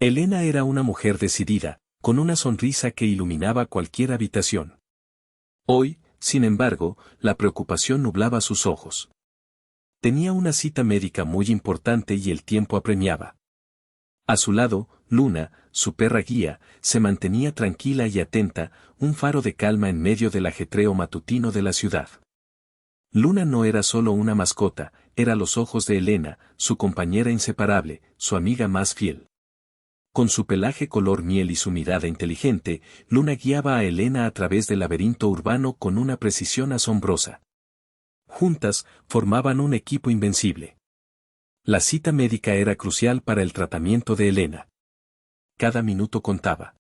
Elena era una mujer decidida, con una sonrisa que iluminaba cualquier habitación. Hoy, sin embargo, la preocupación nublaba sus ojos. Tenía una cita médica muy importante y el tiempo apremiaba. A su lado, Luna, su perra guía, se mantenía tranquila y atenta, un faro de calma en medio del ajetreo matutino de la ciudad. Luna no era solo una mascota, era los ojos de Elena, su compañera inseparable, su amiga más fiel. Con su pelaje color miel y su mirada inteligente, Luna guiaba a Elena a través del laberinto urbano con una precisión asombrosa. Juntas, formaban un equipo invencible. La cita médica era crucial para el tratamiento de Elena. Cada minuto contaba.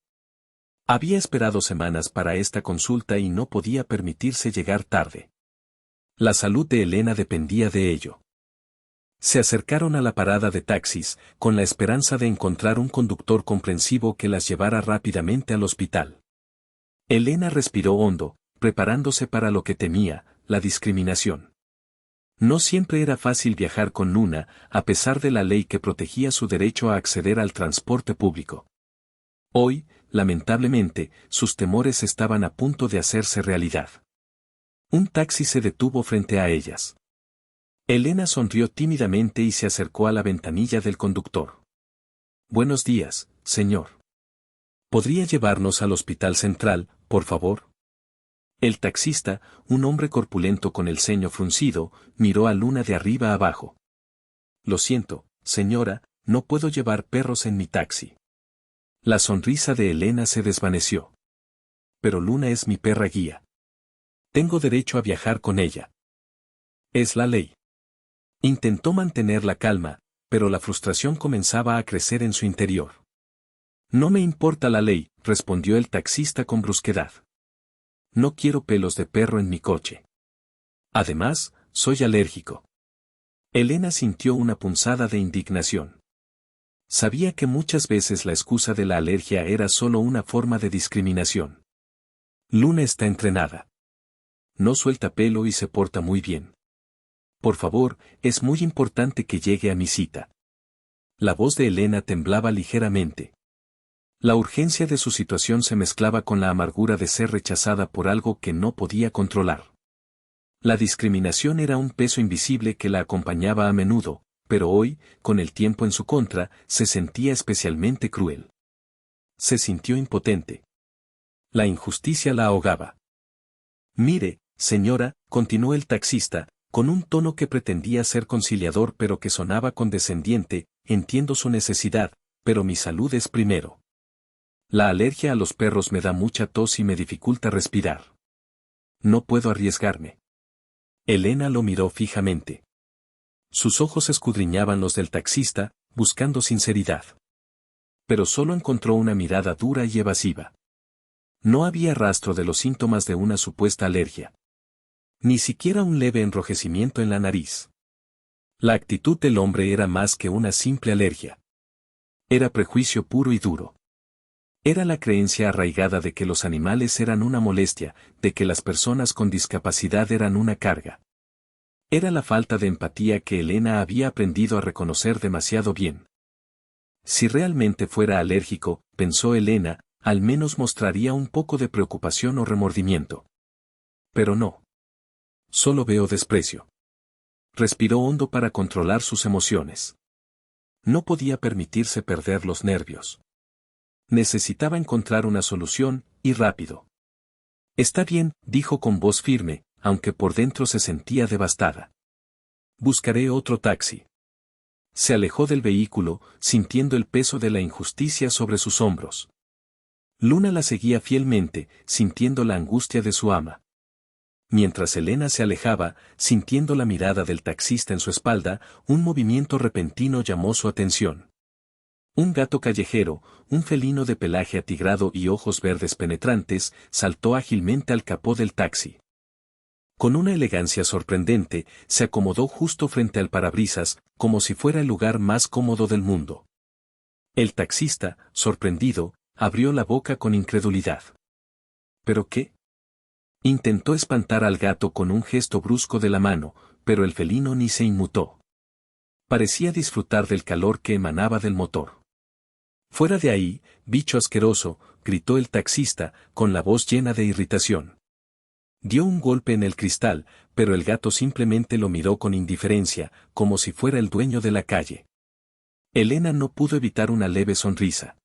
Había esperado semanas para esta consulta y no podía permitirse llegar tarde. La salud de Elena dependía de ello. Se acercaron a la parada de taxis, con la esperanza de encontrar un conductor comprensivo que las llevara rápidamente al hospital. Elena respiró hondo, preparándose para lo que temía, la discriminación. No siempre era fácil viajar con Luna, a pesar de la ley que protegía su derecho a acceder al transporte público. Hoy, lamentablemente, sus temores estaban a punto de hacerse realidad. Un taxi se detuvo frente a ellas. Elena sonrió tímidamente y se acercó a la ventanilla del conductor. «Buenos días, señor. ¿Podría llevarnos al Hospital Central, por favor?» El taxista, un hombre corpulento con el ceño fruncido, miró a Luna de arriba abajo. «Lo siento, señora, no puedo llevar perros en mi taxi». La sonrisa de Elena se desvaneció. «Pero Luna es mi perra guía. Tengo derecho a viajar con ella. Es la ley». Intentó mantener la calma, pero la frustración comenzaba a crecer en su interior. «No me importa la ley», respondió el taxista con brusquedad. «No quiero pelos de perro en mi coche. Además, soy alérgico». Elena sintió una punzada de indignación. Sabía que muchas veces la excusa de la alergia era solo una forma de discriminación. Luna está entrenada. No suelta pelo y se porta muy bien. Por favor, es muy importante que llegue a mi cita. La voz de Elena temblaba ligeramente. La urgencia de su situación se mezclaba con la amargura de ser rechazada por algo que no podía controlar. La discriminación era un peso invisible que la acompañaba a menudo, pero hoy, con el tiempo en su contra, se sentía especialmente cruel. Se sintió impotente. La injusticia la ahogaba. «Mire, señora», continuó el taxista, con un tono que pretendía ser conciliador pero que sonaba condescendiente, «entiendo su necesidad, pero mi salud es primero. La alergia a los perros me da mucha tos y me dificulta respirar. No puedo arriesgarme». Elena lo miró fijamente. Sus ojos escudriñaban los del taxista, buscando sinceridad. Pero solo encontró una mirada dura y evasiva. No había rastro de los síntomas de una supuesta alergia. Ni siquiera un leve enrojecimiento en la nariz. La actitud del hombre era más que una simple alergia. Era prejuicio puro y duro. Era la creencia arraigada de que los animales eran una molestia, de que las personas con discapacidad eran una carga. Era la falta de empatía que Elena había aprendido a reconocer demasiado bien. Si realmente fuera alérgico, pensó Elena, al menos mostraría un poco de preocupación o remordimiento. Pero no. Solo veo desprecio. Respiró hondo para controlar sus emociones. No podía permitirse perder los nervios. Necesitaba encontrar una solución, y rápido. «Está bien», dijo con voz firme, aunque por dentro se sentía devastada. «Buscaré otro taxi». Se alejó del vehículo, sintiendo el peso de la injusticia sobre sus hombros. Luna la seguía fielmente, sintiendo la angustia de su ama. Mientras Elena se alejaba, sintiendo la mirada del taxista en su espalda, un movimiento repentino llamó su atención. Un gato callejero, un felino de pelaje atigrado y ojos verdes penetrantes, saltó ágilmente al capó del taxi. Con una elegancia sorprendente, se acomodó justo frente al parabrisas, como si fuera el lugar más cómodo del mundo. El taxista, sorprendido, abrió la boca con incredulidad. ¿Pero qué? Intentó espantar al gato con un gesto brusco de la mano, pero el felino ni se inmutó. Parecía disfrutar del calor que emanaba del motor. Fuera de ahí, bicho asqueroso, gritó el taxista, con la voz llena de irritación. Dio un golpe en el cristal, pero el gato simplemente lo miró con indiferencia, como si fuera el dueño de la calle. Elena no pudo evitar una leve sonrisa.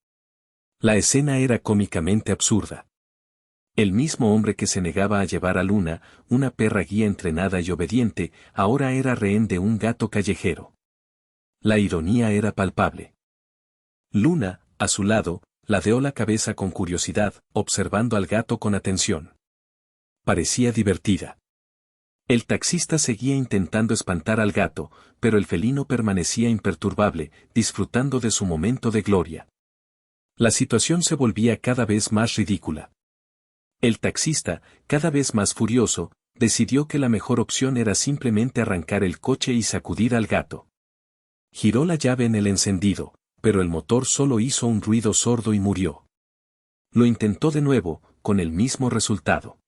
La escena era cómicamente absurda. El mismo hombre que se negaba a llevar a Luna, una perra guía entrenada y obediente, ahora era rehén de un gato callejero. La ironía era palpable. Luna, a su lado, ladeó la cabeza con curiosidad, observando al gato con atención. Parecía divertida. El taxista seguía intentando espantar al gato, pero el felino permanecía imperturbable, disfrutando de su momento de gloria. La situación se volvía cada vez más ridícula. El taxista, cada vez más furioso, decidió que la mejor opción era simplemente arrancar el coche y sacudir al gato. Giró la llave en el encendido, pero el motor solo hizo un ruido sordo y murió. Lo intentó de nuevo, con el mismo resultado.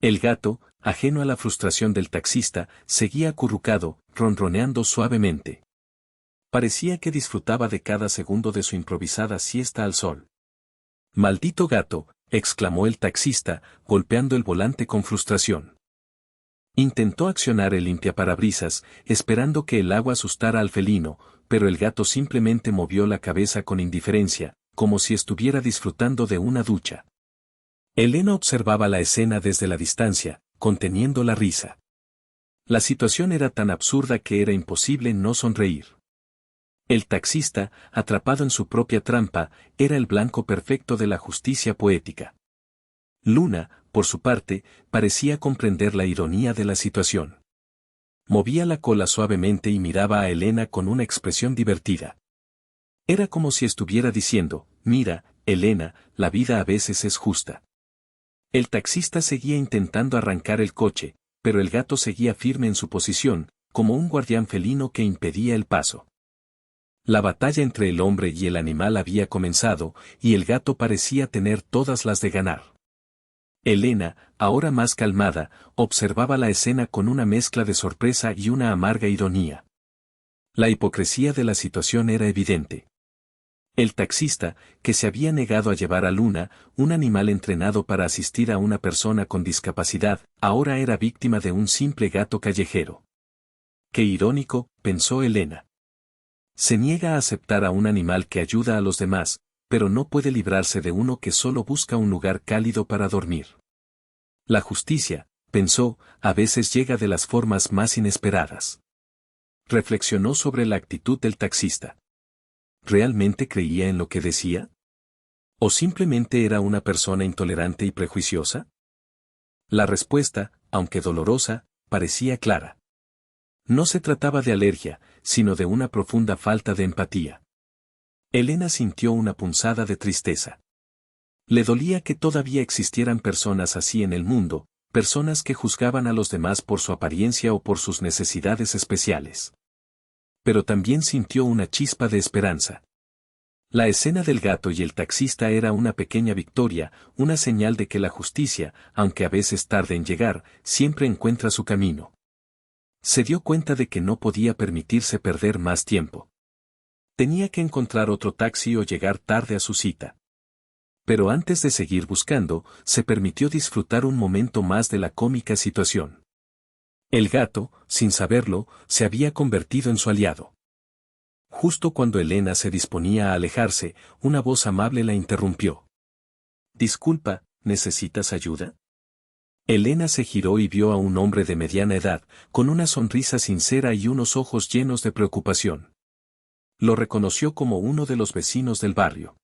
El gato, ajeno a la frustración del taxista, seguía acurrucado, ronroneando suavemente. Parecía que disfrutaba de cada segundo de su improvisada siesta al sol. «Maldito gato», exclamó el taxista, golpeando el volante con frustración. Intentó accionar el limpiaparabrisas, esperando que el agua asustara al felino, pero el gato simplemente movió la cabeza con indiferencia, como si estuviera disfrutando de una ducha. Elena observaba la escena desde la distancia, conteniendo la risa. La situación era tan absurda que era imposible no sonreír. El taxista, atrapado en su propia trampa, era el blanco perfecto de la justicia poética. Luna, por su parte, parecía comprender la ironía de la situación. Movía la cola suavemente y miraba a Elena con una expresión divertida. Era como si estuviera diciendo, «Mira, Elena, la vida a veces es justa». El taxista seguía intentando arrancar el coche, pero el gato seguía firme en su posición, como un guardián felino que impedía el paso. La batalla entre el hombre y el animal había comenzado, y el gato parecía tener todas las de ganar. Elena, ahora más calmada, observaba la escena con una mezcla de sorpresa y una amarga ironía. La hipocresía de la situación era evidente. El taxista, que se había negado a llevar a Luna, un animal entrenado para asistir a una persona con discapacidad, ahora era víctima de un simple gato callejero. Qué irónico, pensó Elena. Se niega a aceptar a un animal que ayuda a los demás, pero no puede librarse de uno que solo busca un lugar cálido para dormir. La justicia, pensó, a veces llega de las formas más inesperadas. Reflexionó sobre la actitud del taxista. ¿Realmente creía en lo que decía? ¿O simplemente era una persona intolerante y prejuiciosa? La respuesta, aunque dolorosa, parecía clara. No se trataba de alergia, sino de una profunda falta de empatía. Elena sintió una punzada de tristeza. Le dolía que todavía existieran personas así en el mundo, personas que juzgaban a los demás por su apariencia o por sus necesidades especiales. Pero también sintió una chispa de esperanza. La escena del gato y el taxista era una pequeña victoria, una señal de que la justicia, aunque a veces tarde en llegar, siempre encuentra su camino. Se dio cuenta de que no podía permitirse perder más tiempo. Tenía que encontrar otro taxi o llegar tarde a su cita. Pero antes de seguir buscando, se permitió disfrutar un momento más de la cómica situación. El gato, sin saberlo, se había convertido en su aliado. Justo cuando Elena se disponía a alejarse, una voz amable la interrumpió. «Disculpa, ¿necesitas ayuda?» Elena se giró y vio a un hombre de mediana edad, con una sonrisa sincera y unos ojos llenos de preocupación. Lo reconoció como uno de los vecinos del barrio.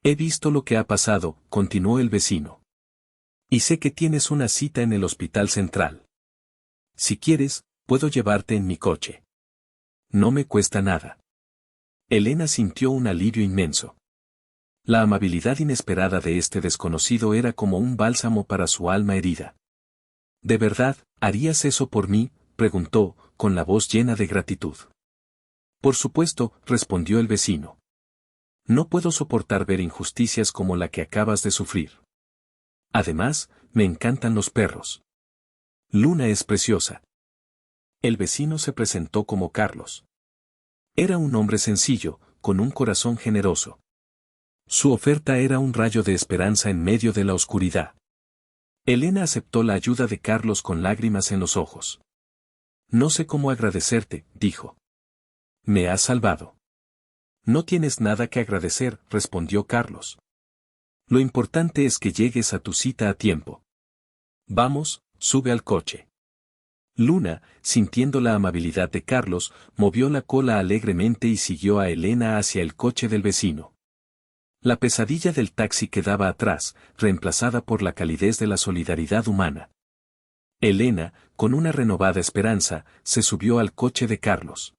«He visto lo que ha pasado», continuó el vecino. «Y sé que tienes una cita en el hospital central. Si quieres, puedo llevarte en mi coche. No me cuesta nada». Elena sintió un alivio inmenso. La amabilidad inesperada de este desconocido era como un bálsamo para su alma herida. «¿De verdad, harías eso por mí?», preguntó, con la voz llena de gratitud. «Por supuesto», respondió el vecino. «No puedo soportar ver injusticias como la que acabas de sufrir. Además, me encantan los perros. Luna es preciosa». El vecino se presentó como Carlos. Era un hombre sencillo, con un corazón generoso. Su oferta era un rayo de esperanza en medio de la oscuridad. Elena aceptó la ayuda de Carlos con lágrimas en los ojos. No sé cómo agradecerte, dijo. Me has salvado. No tienes nada que agradecer, respondió Carlos. Lo importante es que llegues a tu cita a tiempo. Vamos, sube al coche. Luna, sintiendo la amabilidad de Carlos, movió la cola alegremente y siguió a Elena hacia el coche del vecino. La pesadilla del taxi quedaba atrás, reemplazada por la calidez de la solidaridad humana. Elena, con una renovada esperanza, se subió al coche de Carlos.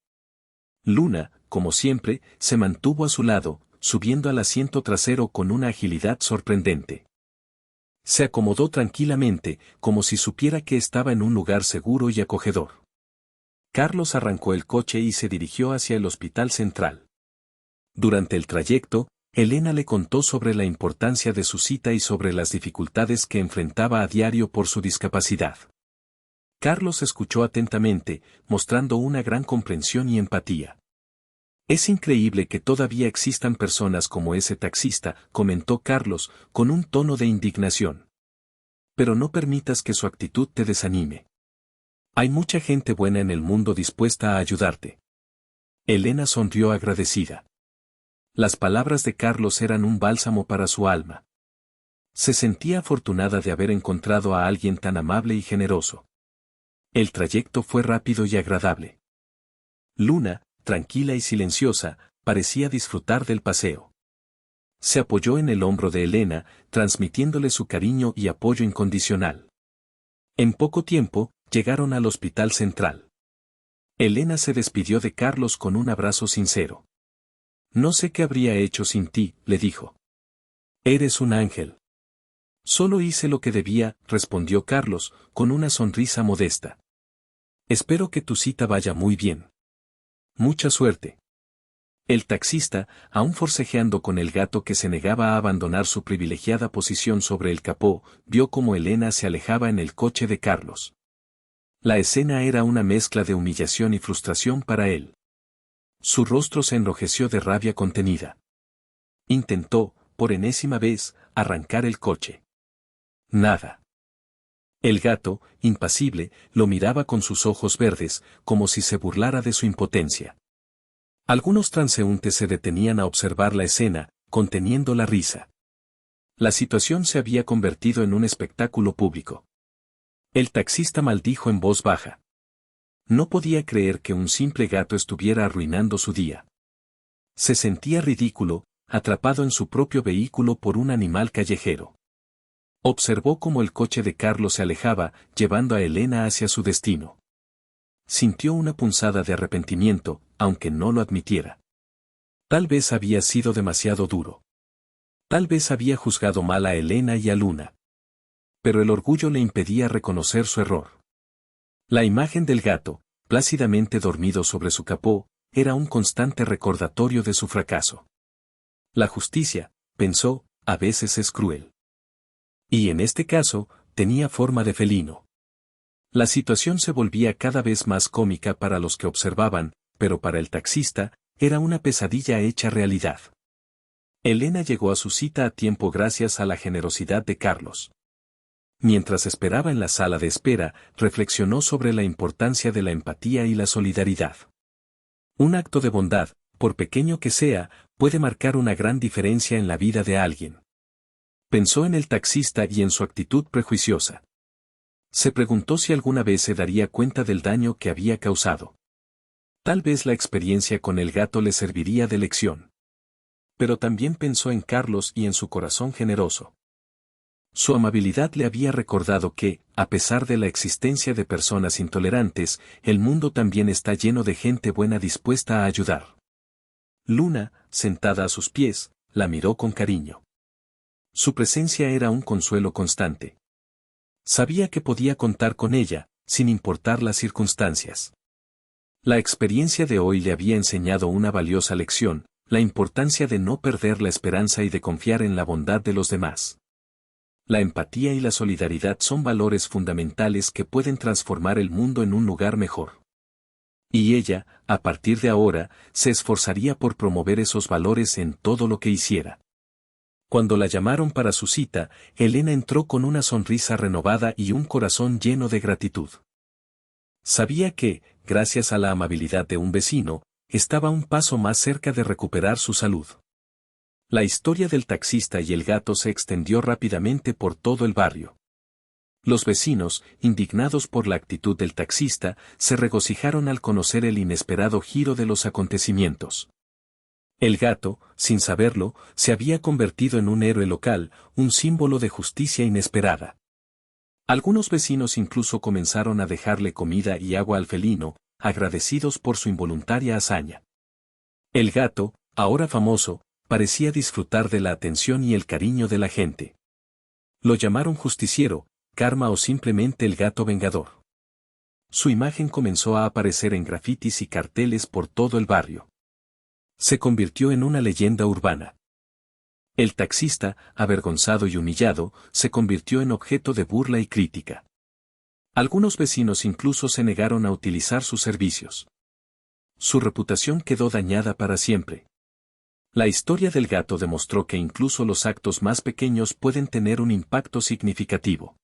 Luna, como siempre, se mantuvo a su lado, subiendo al asiento trasero con una agilidad sorprendente. Se acomodó tranquilamente, como si supiera que estaba en un lugar seguro y acogedor. Carlos arrancó el coche y se dirigió hacia el hospital central. Durante el trayecto, Elena le contó sobre la importancia de su cita y sobre las dificultades que enfrentaba a diario por su discapacidad. Carlos escuchó atentamente, mostrando una gran comprensión y empatía. Es increíble que todavía existan personas como ese taxista, comentó Carlos, con un tono de indignación. Pero no permitas que su actitud te desanime. Hay mucha gente buena en el mundo dispuesta a ayudarte. Elena sonrió agradecida. Las palabras de Carlos eran un bálsamo para su alma. Se sentía afortunada de haber encontrado a alguien tan amable y generoso. El trayecto fue rápido y agradable. Luna, tranquila y silenciosa, parecía disfrutar del paseo. Se apoyó en el hombro de Elena, transmitiéndole su cariño y apoyo incondicional. En poco tiempo, llegaron al hospital central. Elena se despidió de Carlos con un abrazo sincero. No sé qué habría hecho sin ti, le dijo. Eres un ángel. Solo hice lo que debía, respondió Carlos, con una sonrisa modesta. Espero que tu cita vaya muy bien. Mucha suerte. El taxista, aún forcejeando con el gato que se negaba a abandonar su privilegiada posición sobre el capó, vio cómo Elena se alejaba en el coche de Carlos. La escena era una mezcla de humillación y frustración para él. Su rostro se enrojeció de rabia contenida. Intentó, por enésima vez, arrancar el coche. Nada. El gato, impasible, lo miraba con sus ojos verdes, como si se burlara de su impotencia. Algunos transeúntes se detenían a observar la escena, conteniendo la risa. La situación se había convertido en un espectáculo público. El taxista maldijo en voz baja. No podía creer que un simple gato estuviera arruinando su día. Se sentía ridículo, atrapado en su propio vehículo por un animal callejero. Observó cómo el coche de Carlos se alejaba, llevando a Elena hacia su destino. Sintió una punzada de arrepentimiento, aunque no lo admitiera. Tal vez había sido demasiado duro. Tal vez había juzgado mal a Elena y a Luna. Pero el orgullo le impedía reconocer su error. La imagen del gato, plácidamente dormido sobre su capó, era un constante recordatorio de su fracaso. La justicia, pensó, a veces es cruel. Y en este caso, tenía forma de felino. La situación se volvía cada vez más cómica para los que observaban, pero para el taxista, era una pesadilla hecha realidad. Elena llegó a su cita a tiempo gracias a la generosidad de Carlos. Mientras esperaba en la sala de espera, reflexionó sobre la importancia de la empatía y la solidaridad. Un acto de bondad, por pequeño que sea, puede marcar una gran diferencia en la vida de alguien. Pensó en el taxista y en su actitud prejuiciosa. Se preguntó si alguna vez se daría cuenta del daño que había causado. Tal vez la experiencia con el gato le serviría de lección. Pero también pensó en Carlos y en su corazón generoso. Su amabilidad le había recordado que, a pesar de la existencia de personas intolerantes, el mundo también está lleno de gente buena dispuesta a ayudar. Luna, sentada a sus pies, la miró con cariño. Su presencia era un consuelo constante. Sabía que podía contar con ella, sin importar las circunstancias. La experiencia de hoy le había enseñado una valiosa lección, la importancia de no perder la esperanza y de confiar en la bondad de los demás. La empatía y la solidaridad son valores fundamentales que pueden transformar el mundo en un lugar mejor. Y ella, a partir de ahora, se esforzaría por promover esos valores en todo lo que hiciera. Cuando la llamaron para su cita, Elena entró con una sonrisa renovada y un corazón lleno de gratitud. Sabía que, gracias a la amabilidad de un vecino, estaba un paso más cerca de recuperar su salud. La historia del taxista y el gato se extendió rápidamente por todo el barrio. Los vecinos, indignados por la actitud del taxista, se regocijaron al conocer el inesperado giro de los acontecimientos. El gato, sin saberlo, se había convertido en un héroe local, un símbolo de justicia inesperada. Algunos vecinos incluso comenzaron a dejarle comida y agua al felino, agradecidos por su involuntaria hazaña. El gato, ahora famoso, parecía disfrutar de la atención y el cariño de la gente. Lo llamaron justiciero, karma o simplemente el gato vengador. Su imagen comenzó a aparecer en grafitis y carteles por todo el barrio. Se convirtió en una leyenda urbana. El taxista, avergonzado y humillado, se convirtió en objeto de burla y crítica. Algunos vecinos incluso se negaron a utilizar sus servicios. Su reputación quedó dañada para siempre. La historia del gato demostró que incluso los actos más pequeños pueden tener un impacto significativo.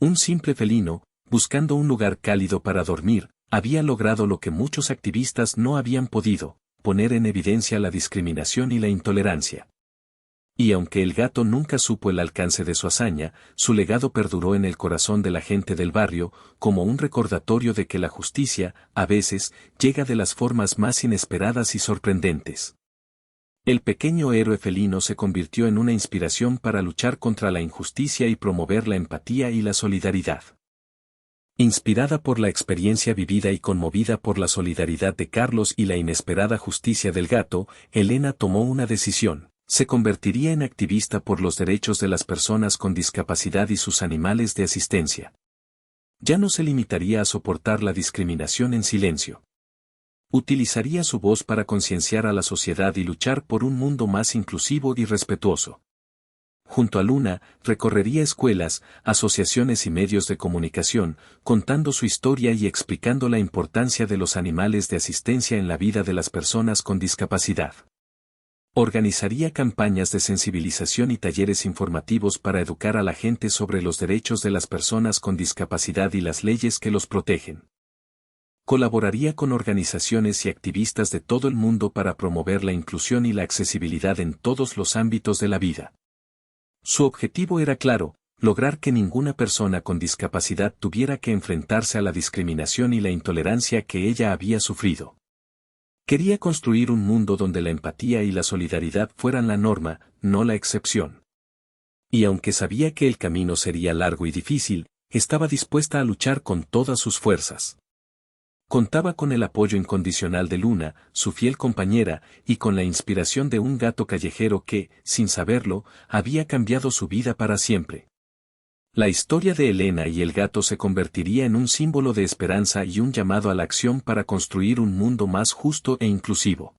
Un simple felino, buscando un lugar cálido para dormir, había logrado lo que muchos activistas no habían podido, poner en evidencia la discriminación y la intolerancia. Y aunque el gato nunca supo el alcance de su hazaña, su legado perduró en el corazón de la gente del barrio, como un recordatorio de que la justicia, a veces, llega de las formas más inesperadas y sorprendentes. El pequeño héroe felino se convirtió en una inspiración para luchar contra la injusticia y promover la empatía y la solidaridad. Inspirada por la experiencia vivida y conmovida por la solidaridad de Carlos y la inesperada justicia del gato, Elena tomó una decisión: se convertiría en activista por los derechos de las personas con discapacidad y sus animales de asistencia. Ya no se limitaría a soportar la discriminación en silencio. Utilizaría su voz para concienciar a la sociedad y luchar por un mundo más inclusivo y respetuoso. Junto a Luna, recorrería escuelas, asociaciones y medios de comunicación, contando su historia y explicando la importancia de los animales de asistencia en la vida de las personas con discapacidad. Organizaría campañas de sensibilización y talleres informativos para educar a la gente sobre los derechos de las personas con discapacidad y las leyes que los protegen. Colaboraría con organizaciones y activistas de todo el mundo para promover la inclusión y la accesibilidad en todos los ámbitos de la vida. Su objetivo era claro: lograr que ninguna persona con discapacidad tuviera que enfrentarse a la discriminación y la intolerancia que ella había sufrido. Quería construir un mundo donde la empatía y la solidaridad fueran la norma, no la excepción. Y aunque sabía que el camino sería largo y difícil, estaba dispuesta a luchar con todas sus fuerzas. Contaba con el apoyo incondicional de Luna, su fiel compañera, y con la inspiración de un gato callejero que, sin saberlo, había cambiado su vida para siempre. La historia de Elena y el gato se convertiría en un símbolo de esperanza y un llamado a la acción para construir un mundo más justo e inclusivo.